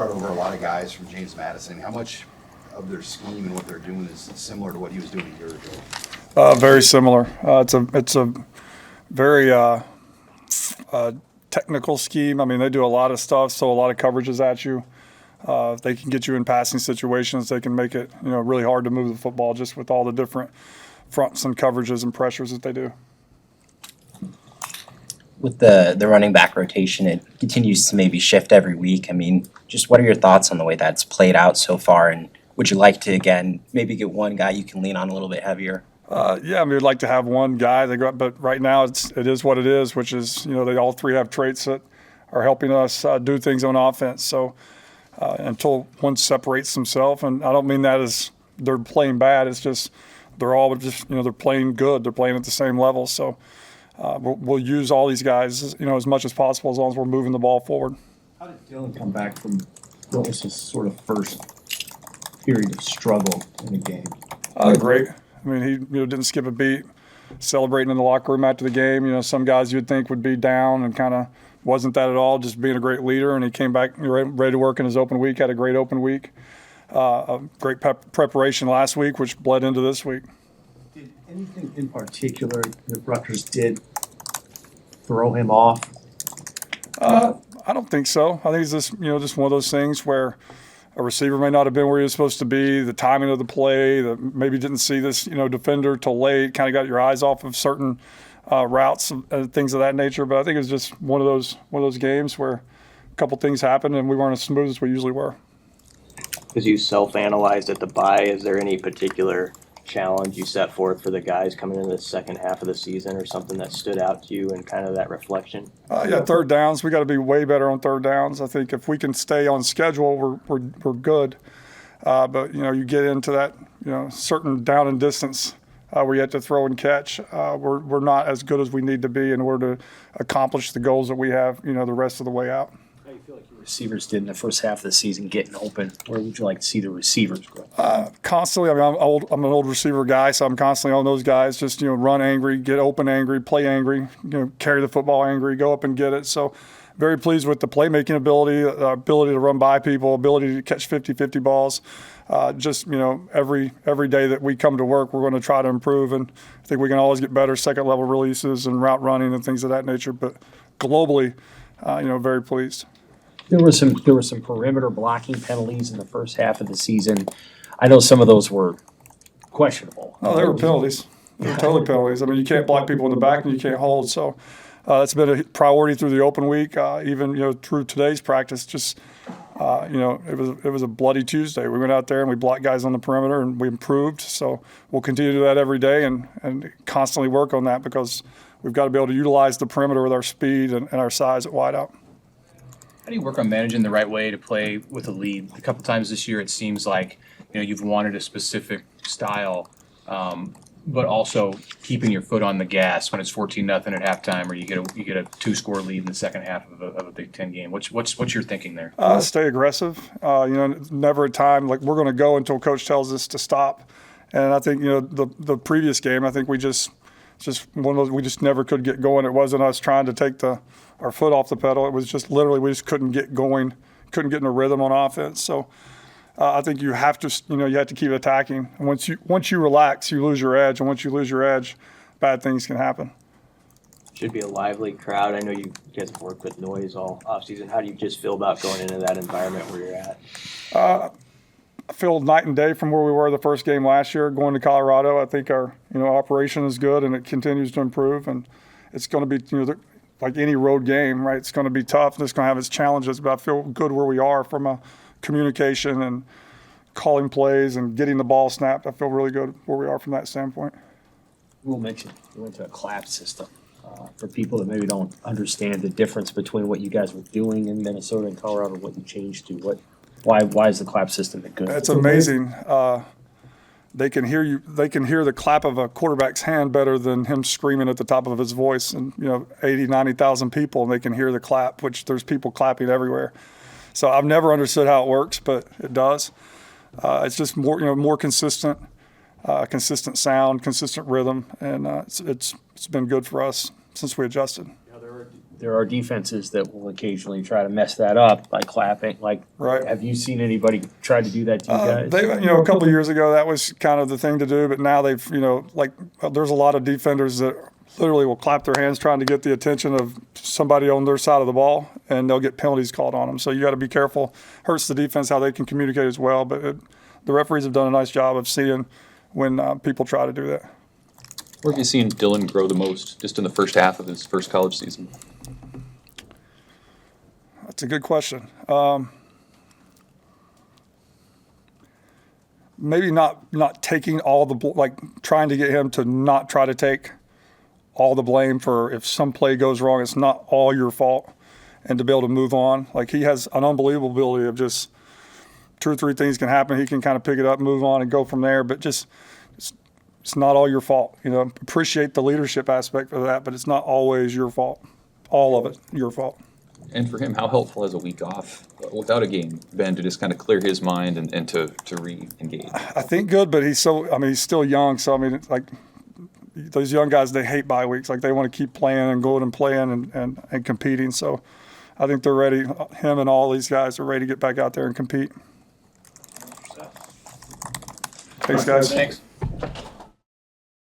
brought over a lot of guys from James Madison. How much of their scheme and what they're doing is similar to what he was doing a year ago? Very similar. It's a very technical scheme. I mean, they do a lot of stuff, so a lot of coverages at you. They can get you in passing situations. They can make it, really hard to move the football just with all the different fronts and coverages and pressures that they do. With the running back rotation, it continues to maybe shift every week. I mean, just what are your thoughts on the way that's played out so far? And would you like to, again, maybe get one guy you can lean on a little bit heavier? Yeah, I mean, we'd like to have one guy. But right now it is what it is, which is, they all three have traits that are helping us do things on offense. So until one separates himself, and I don't mean that as they're playing bad. It's just they're all just, they're playing good. They're playing at the same level. So we'll use all these guys, as much as possible as long as we're moving the ball forward. How did Dylan come back from what was his sort of first period of struggle in the game? Great. I mean, he didn't skip a beat, celebrating in the locker room after the game. Some guys you'd think would be down and kind of wasn't that at all, just being a great leader. And he came back ready to work in his open week, had a great open week. A great preparation last week, which bled into this week. Did anything in particular that Rutgers did throw him off? I don't think so. I think it's just one of those things where a receiver may not have been where he was supposed to be, the timing of the play, that maybe didn't see this defender till late, kind of got your eyes off of certain routes and things of that nature. But I think it was just one of those games where a couple things happened and we weren't as smooth as we usually were. Because you self-analyzed at the bye, is there any particular challenge you set forth for the guys coming into the second half of the season or something that stood out to you and kind of that reflection? Third downs. We got to be way better on third downs. I think if we can stay on schedule, we're good. But, you get into that, certain down and distance where you have to throw and catch. We're not as good as we need to be in order to accomplish the goals that we have, the rest of the way out. How do you feel like your receivers did in the first half of the season getting open? Where would you like to see the receivers grow? Constantly. I mean, I'm an old receiver guy, so I'm constantly on those guys. Just, run angry, get open angry, play angry, carry the football angry, go up and get it. So very pleased with the playmaking ability, ability to run by people, ability to catch 50-50 balls. Every day that we come to work, we're going to try to improve, and I think we can always get better second level releases and route running and things of that nature. But globally, very pleased. There were some perimeter blocking penalties in the first half of the season. I know some of those were questionable. No, they were penalties. They were totally penalties. I mean, you can't block people in the back and you can't hold. So it's been a priority through the open week, even through today's practice. Just it was a bloody Tuesday. We went out there and we blocked guys on the perimeter and we improved. So we'll continue to do that every day and constantly work on that because we've got to be able to utilize the perimeter with our speed and our size at wideout. How do you work on managing the right way to play with a lead? A couple times this year, it seems like you've wanted a specific style, but also keeping your foot on the gas when it's 14-0 at halftime, or you get a 2-score lead in the second half of a Big Ten game. What's your thinking there? Stay aggressive. Never a time like we're going to go until coach tells us to stop. And I think the previous game, I think we just one of those we just never could get going. It wasn't us trying to take our foot off the pedal. It was just literally we just couldn't get going, couldn't get in a rhythm on offense. So I think you have to keep attacking. And once you relax, you lose your edge. And once you lose your edge, bad things can happen. Should be a lively crowd. I know you guys have worked with noise all offseason. How do you just feel about going into that environment where you're at? I feel night and day from where we were the first game last year going to Colorado. I think our operation is good and it continues to improve, and it's going to be like any road game, right? It's going to be tough. It's going to have its challenges, but I feel good where we are from a communication and calling plays and getting the ball snapped. I feel really good where we are from that standpoint. We'll mention you went to a clap system. For people that maybe don't understand the difference between what you guys were doing in Minnesota and Colorado, what you changed to, why is the clap system that good? It's amazing. They can hear you. They can hear the clap of a quarterback's hand better than him screaming at the top of his voice. And 80, 90,000 people, and they can hear the clap, which there's people clapping everywhere. So I've never understood how it works, but it does. It's just more consistent, consistent sound, consistent rhythm, and it's been good for us since we adjusted. there are defenses that will occasionally try to mess that up by clapping. Like, Right. have you seen anybody try to do that to you guys? They, a couple of years ago, that was kind of the thing to do, but now they've, there's a lot of defenders that literally will clap their hands trying to get the attention of somebody on their side of the ball, and they'll get penalties called on them. So you got to be careful. Hurts the defense how they can communicate as well, but the referees have done a nice job of seeing when people try to do that. Where have you seen Dylan grow the most, just in the first half of his first college season? That's a good question. Maybe not taking all the trying to get him to not try to take all the blame for if some play goes wrong. It's not all your fault, and to be able to move on. Like, he has an unbelievable ability of just 2 or 3 things can happen. He can kind of pick it up, move on, and go from there. But just it's not all your fault. Appreciate the leadership aspect of that, but it's not always your fault. All of it your fault. And for him, how helpful has a week off without a game been to just kind of clear his mind and to re-engage? I think good, but he's still young. So, it's like those young guys, they hate bye weeks. Like, they want to keep playing and going and playing and competing. So I think they're ready. Him and all these guys are ready to get back out there and compete. Thanks, guys. Thanks.